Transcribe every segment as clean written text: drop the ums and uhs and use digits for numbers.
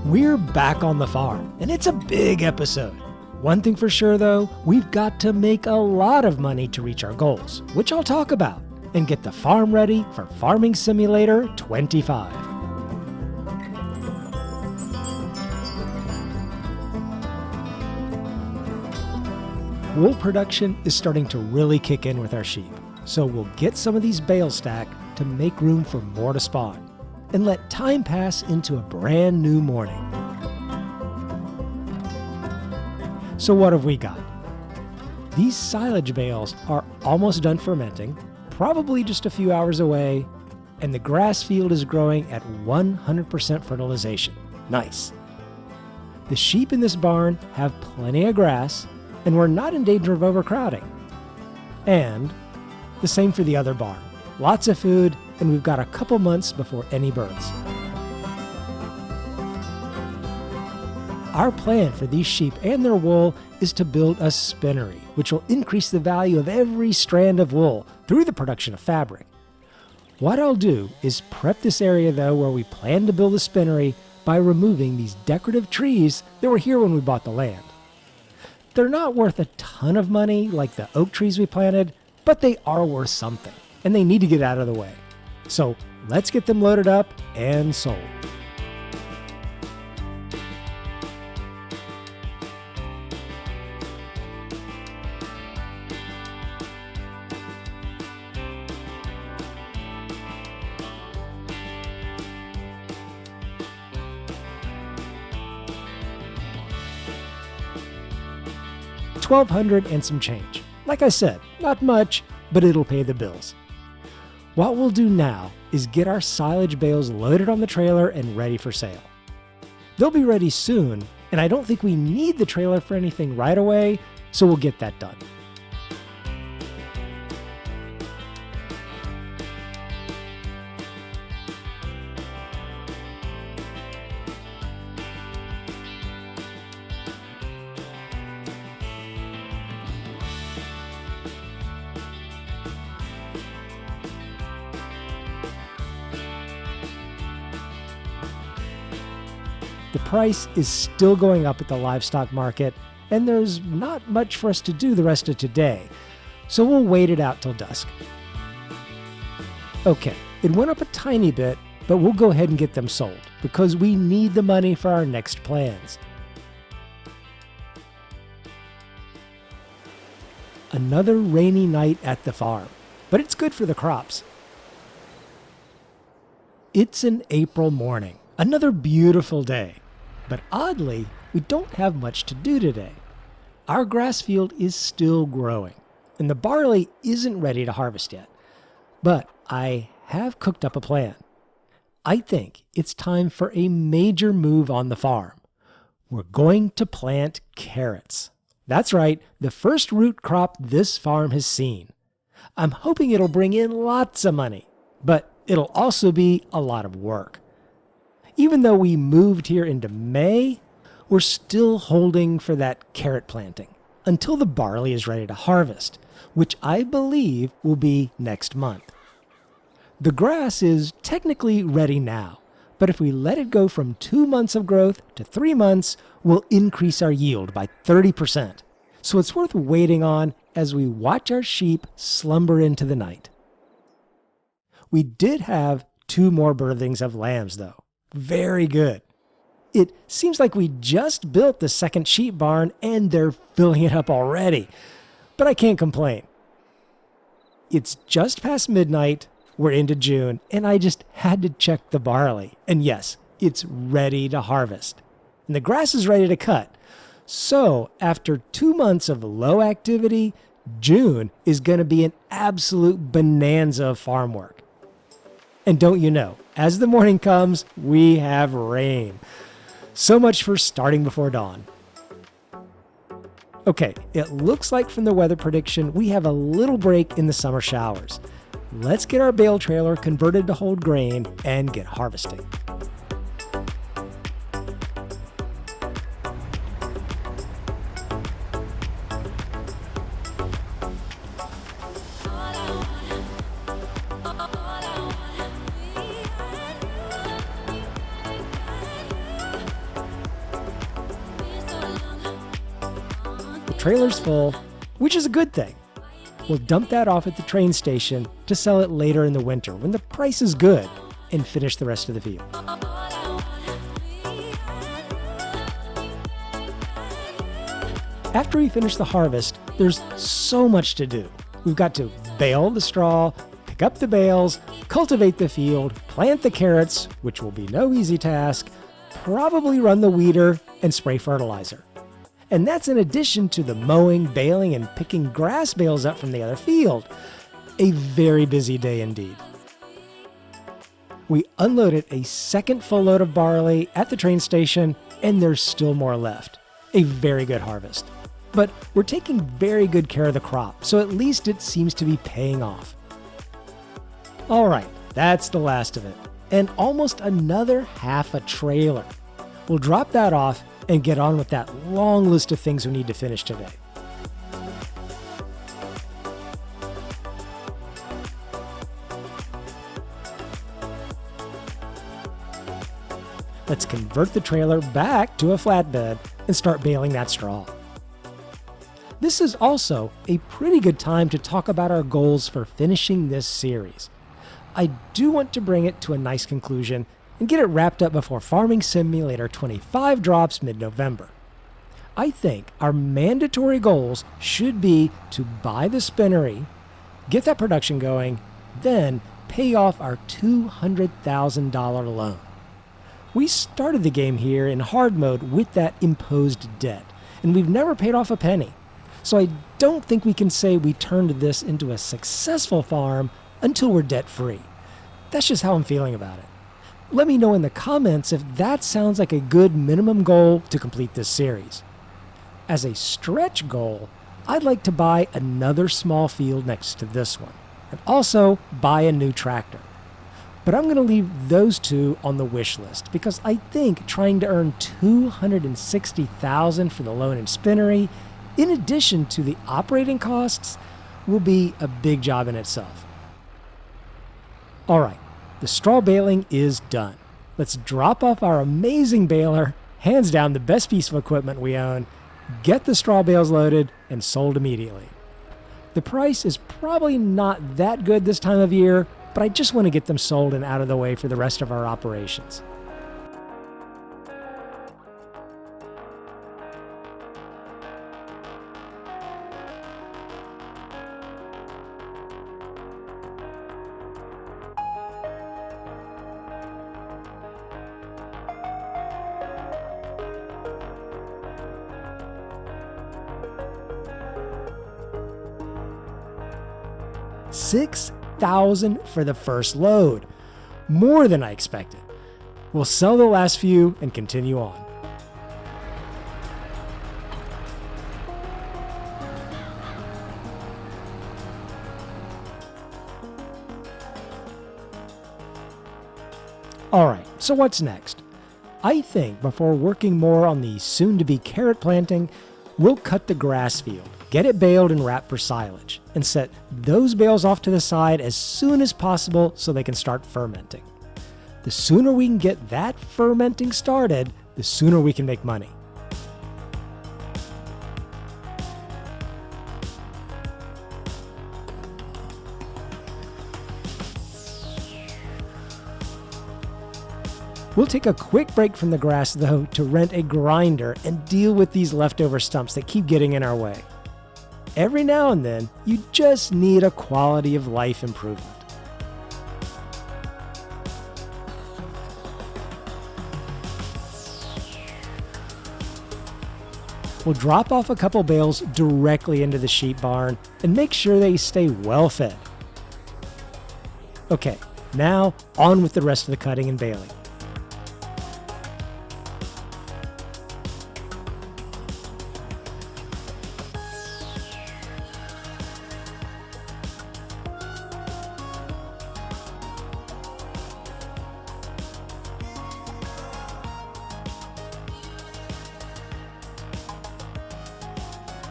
We're back on the farm, and it's a big episode. One thing for sure though, we've got to make a lot of money to reach our goals, which I'll talk about, and get the farm ready for Farming Simulator 25. Wool production is starting to really kick in with our sheep, so we'll get some of these bales stacked to make room for more to spawn, and let time pass into a brand new morning. So what have we got? These silage bales are almost done fermenting, probably just a few hours away, and the grass field is growing at 100% fertilization. Nice. The sheep in this barn have plenty of grass, and we're not in danger of overcrowding. And the same for the other barn. Lots of food, and we've got a couple months before any births. Our plan for these sheep and their wool is to build a spinnery, which will increase the value of every strand of wool through the production of fabric. What I'll do is prep this area though where we plan to build a spinnery by removing these decorative trees that were here when we bought the land. They're not worth a ton of money like the oak trees we planted, but they are worth something, and they need to get out of the way. So let's get them loaded up and sold. $1,200 and some change. Like I said, not much, but it'll pay the bills. What we'll do now is get our silage bales loaded on the trailer and ready for sale. They'll be ready soon, and I don't think we need the trailer for anything right away, so we'll get that done. The price is still going up at the livestock market, and there's not much for us to do the rest of today, so we'll wait it out till dusk. Okay, it went up a tiny bit, but we'll go ahead and get them sold, because we need the money for our next plans. Another rainy night at the farm, but it's good for the crops. It's an April morning. Another beautiful day, but oddly, we don't have much to do today. Our grass field is still growing, and the barley isn't ready to harvest yet. But I have cooked up a plan. I think it's time for a major move on the farm. We're going to plant carrots. That's right, the first root crop this farm has seen. I'm hoping it'll bring in lots of money, but it'll also be a lot of work. Even though we moved here into May, we're still holding for that carrot planting until the barley is ready to harvest, which I believe will be next month. The grass is technically ready now, but if we let it go from 2 months of growth to 3 months, we'll increase our yield by 30%. So it's worth waiting on as we watch our sheep slumber into the night. We did have 2 more birthings of lambs though. Very good. It seems like we just built the second sheep barn and they're filling it up already, but I can't complain. It's just past midnight, we're into June, and I just had to check the barley. And yes, it's ready to harvest. And the grass is ready to cut. So after 2 months of low activity, June is going to be an absolute bonanza of farm work. And don't you know, as the morning comes, we have rain. So much for starting before dawn. Okay, it looks like from the weather prediction, we have a little break in the summer showers. Let's get our bale trailer converted to hold grain and get harvesting. trailer's full, which is a good thing. We'll dump that off at the train station to sell it later in the winter when the price is good, and finish the rest of the field. After we finish the harvest, there's so much to do. We've got to bale the straw, pick up the bales, cultivate the field, plant the carrots, which will be no easy task, probably run the weeder, and spray fertilizer. And that's in addition to the mowing, baling, and picking grass bales up from the other field. A very busy day indeed. We unloaded a second full load of barley at the train station, and there's still more left. A very good harvest. But we're taking very good care of the crop, so at least it seems to be paying off. Alright, that's the last of it. And almost another half a trailer. We'll drop that off and get on with that long list of things we need to finish today. Let's convert the trailer back to a flatbed and start baling that straw. This is also a pretty good time to talk about our goals for finishing this series. I do want to bring it to a nice conclusion and get it wrapped up before Farming Simulator 25 drops mid-November. I think our mandatory goals should be to buy the spinnery, get that production going, then pay off our $200,000 loan. We started the game here in hard mode with that imposed debt, and we've never paid off a penny. So I don't think we can say we turned this into a successful farm until we're debt-free. That's just how I'm feeling about it. Let me know in the comments if that sounds like a good minimum goal to complete this series. As a stretch goal, I'd like to buy another small field next to this one, and also buy a new tractor. But I'm going to leave those two on the wish list because I think trying to earn $260,000 for the loan and spinnery, in addition to the operating costs, will be a big job in itself. All right, the straw baling is done. Let's drop off our amazing baler, hands down the best piece of equipment we own, get the straw bales loaded and sold immediately. The price is probably not that good this time of year, but I just want to get them sold and out of the way for the rest of our operations. $6,000 for the first load. More than I expected. We'll sell the last few and continue on. Alright, so what's next? I think before working more on the soon-to-be carrot planting, we'll cut the grass field, get it baled and wrapped for silage, and set those bales off to the side as soon as possible so they can start fermenting. The sooner we can get that fermenting started, the sooner we can make money. We'll take a quick break from the grass though to rent a grinder and deal with these leftover stumps that keep getting in our way. Every now and then, you just need a quality of life improvement. We'll drop off a couple bales directly into the sheep barn and make sure they stay well fed. Okay, now on with the rest of the cutting and baling.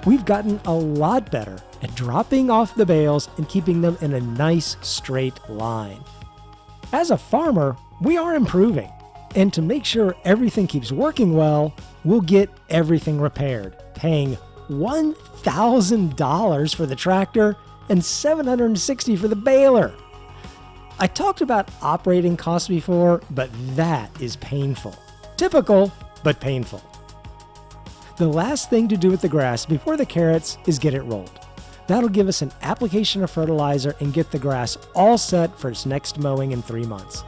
We've gotten a lot better at dropping off the bales and keeping them in a nice straight line. As a farmer, we are improving, and to make sure everything keeps working well, we'll get everything repaired, paying $1,000 for the tractor and $760 for the baler. I talked about operating costs before, but that is painful. Typical, but painful. The last thing to do with the grass before the carrots is get it rolled. That'll give us an application of fertilizer and get the grass all set for its next mowing in 3 months.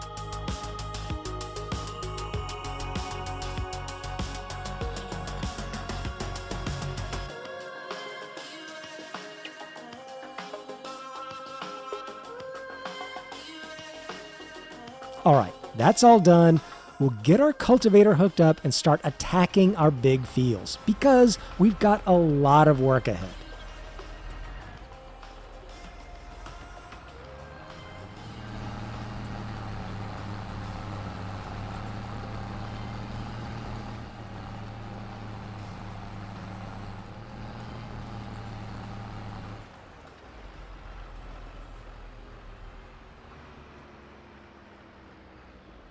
All right, that's all done. We'll get our cultivator hooked up and start attacking our big fields because we've got a lot of work ahead.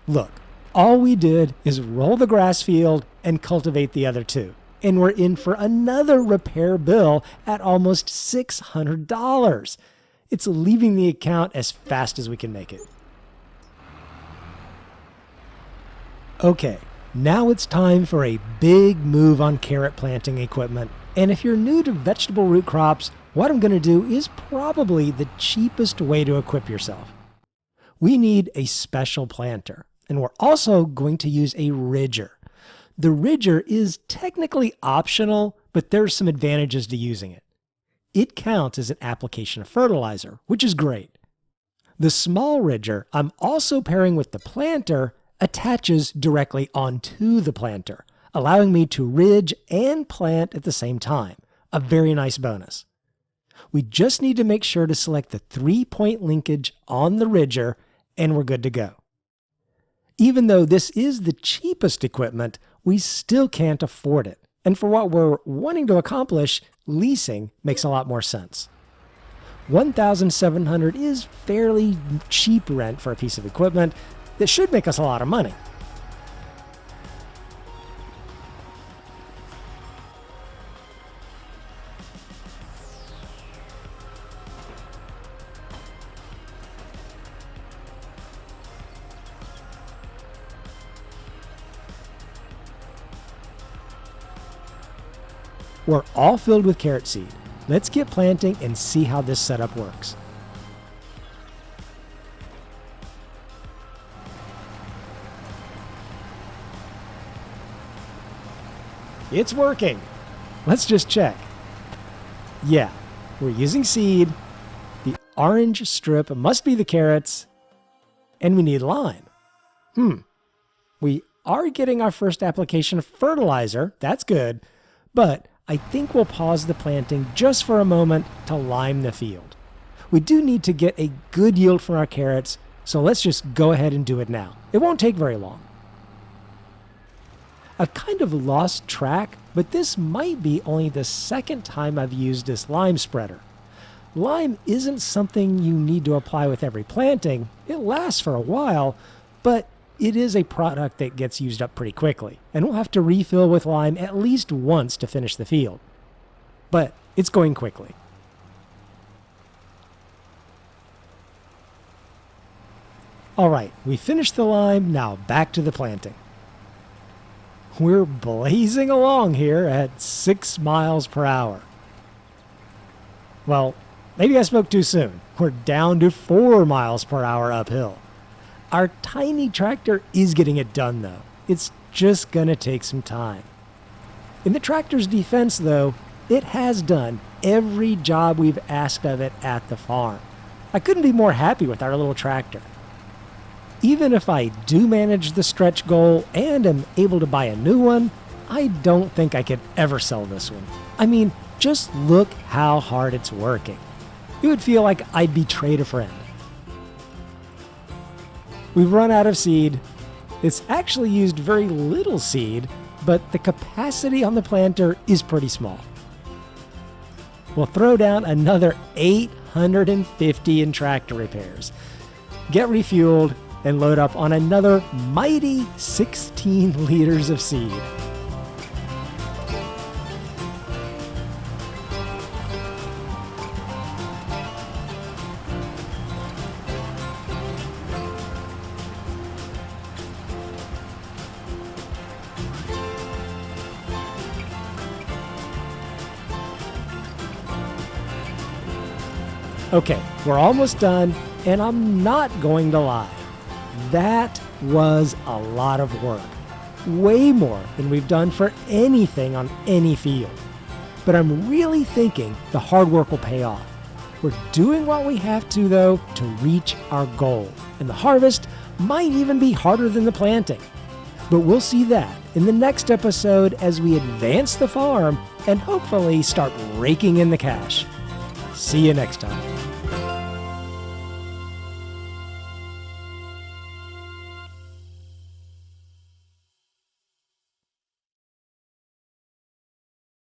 Look, all we did is roll the grass field and cultivate the other two, and we're in for another repair bill at almost $600. It's leaving the account as fast as we can make it. Okay, now it's time for a big move on carrot planting equipment. And if you're new to vegetable root crops, what I'm going to do is probably the cheapest way to equip yourself. We need a special planter. And we're also going to use a ridger. The ridger is technically optional, but there's some advantages to using it. It counts as an application of fertilizer, which is great. The small ridger I'm also pairing with the planter attaches directly onto the planter, allowing me to ridge and plant at the same time. A very nice bonus. We just need to make sure to select the 3-point linkage on the ridger, and we're good to go. Even though this is the cheapest equipment, we still can't afford it. And for what we're wanting to accomplish, leasing makes a lot more sense. $1,700 is fairly cheap rent for a piece of equipment that should make us a lot of money. We're all filled with carrot seed. Let's get planting and see how this setup works. It's working. Let's just check. Yeah, we're using seed. The orange strip must be the carrots. And we need lime. We are getting our first application of fertilizer. That's good. But I think we'll pause the planting just for a moment to lime the field. We do need to get a good yield from our carrots, so let's just go ahead and do it now. It won't take very long. I've kind of lost track, but this might be only the second time I've used this lime spreader. Lime isn't something you need to apply with every planting. It lasts for a while, but it is a product that gets used up pretty quickly, and we'll have to refill with lime at least once to finish the field. But it's going quickly. All right, we finished the lime, now back to the planting. We're blazing along here at 6 miles per hour. Well, maybe I spoke too soon. We're down to 4 miles per hour uphill. Our tiny tractor is getting it done though. It's just gonna take some time. In the tractor's defense though, it has done every job we've asked of it at the farm. I couldn't be more happy with our little tractor. Even if I do manage the stretch goal and am able to buy a new one, I don't think I could ever sell this one. I mean, just look how hard it's working. It would feel like I'd betrayed a friend. We've run out of seed. It's actually used very little seed, but the capacity on the planter is pretty small. We'll throw down another $850 in tractor repairs, get refueled, and load up on another mighty 16 liters of seed. Okay, we're almost done, and I'm not going to lie. That was a lot of work. Way more than we've done for anything on any field. But I'm really thinking the hard work will pay off. We're doing what we have to, though, to reach our goal. And the harvest might even be harder than the planting. But we'll see that in the next episode as we advance the farm and hopefully start raking in the cash. See you next time.